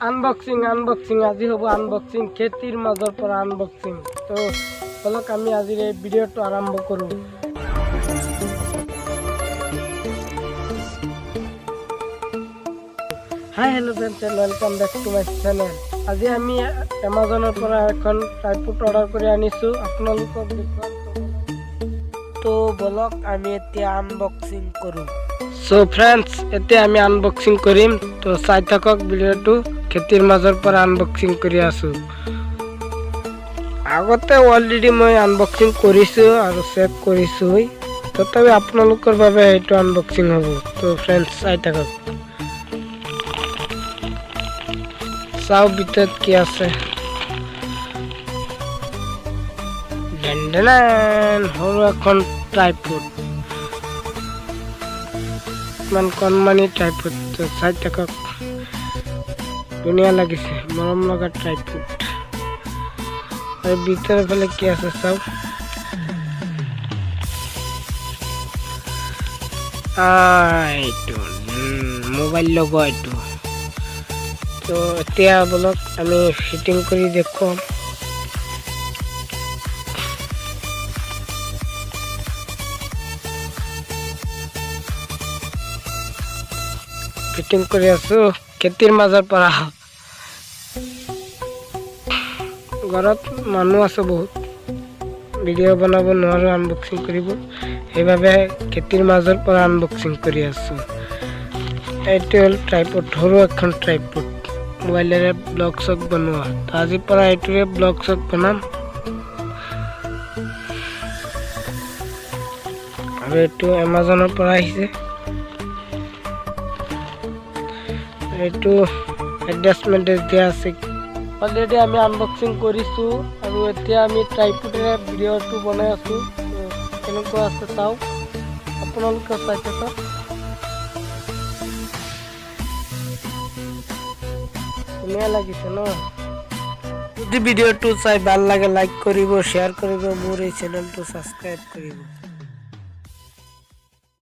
Unboxing আজি হ'ব unboxing খেতিৰ মাজৰ পৰা আনবক্সিং। তো বলক আমি আজিৰ এই ভিডিঅ'টো আৰম্ভ কৰোঁ। Hi hello' friends and welcome back to my channel. আজি আমি এমাজনৰ পৰা এখন ট্ৰাইপড অৰ্ডাৰ কৰি আনিছোঁ, আপোনালোকক দেখুৱাম। তো বলক আমি এতিয়া আনবক্সিং কৰোঁ। সো ফ্ৰেণ্ডছ, এতিয়া আমি আনবক্সিং কৰিম। তো চাই থাকক ভিডিঅ'টো। খেতিৰ মাজৰ পৰা আনবক্সিং কৰি আছোঁ। আগতে অলৰেডি মই আনবক্সিং কৰিছোঁ আৰু চেক কৰিছোঁ, তথাপি আপোনালোকৰ বাবে এইটো আনবক্সিং হ'ব। তো ফ্ৰেণ্ডছ চাই থাকক, চাওঁ ভিতৰত কি আছে। সৰু এখন ট্ৰাইপড, ইমান কণমানি ট্ৰাইপড। চাই থাকক, ধুনীয়া লাগিছে, মৰম লগা ট্ৰাইপড। আৰু ভিতৰৰ ফালে কি আছে চাওক। এইটো মোবাইল লগ এইটো। তো এতিয়া বলক আমি ফিটিং কৰি দেখুৱাম। ফিটিং কৰি আছোঁ খেতিৰ মাজৰ পৰা। ঘৰত মানুহ আছে বহুত, ভিডিঅ' বনাব নোৱাৰোঁ আনবক্সিং কৰিব, সেইবাবে খেতিৰ মাজৰ পৰা আনবক্সিং কৰি আছোঁ। এইটো হ'ল ট্ৰাইপড, সৰু এখন ট্ৰাইপড, মোবাইলেৰে ব্লগ চগ বনোৱা। তো আজিৰ পৰা এইটোৰে ব্লগ চগ বনাম। আৰু এইটো এমাজনৰ পৰা আহিছে। এইটো এডজাষ্টমেণ্ট দিয়া আছে। অলৰেডি আমি আনবক্সিং কৰিছোঁ আৰু এতিয়া আমি ট্ৰাইপডেৰে ভিডিঅ'টো বনাই আছোঁ। কেনেকুৱা আছে চাওক, আপোনালোকে চাই থাকক। ধুনীয়া লাগিছে ন? যদি ভিডিঅ'টো চাই ভাল লাগে লাইক কৰিব, শ্বেয়াৰ কৰিব, মোৰ এই চেনেলটো ছাবস্ক্ৰাইব কৰিব।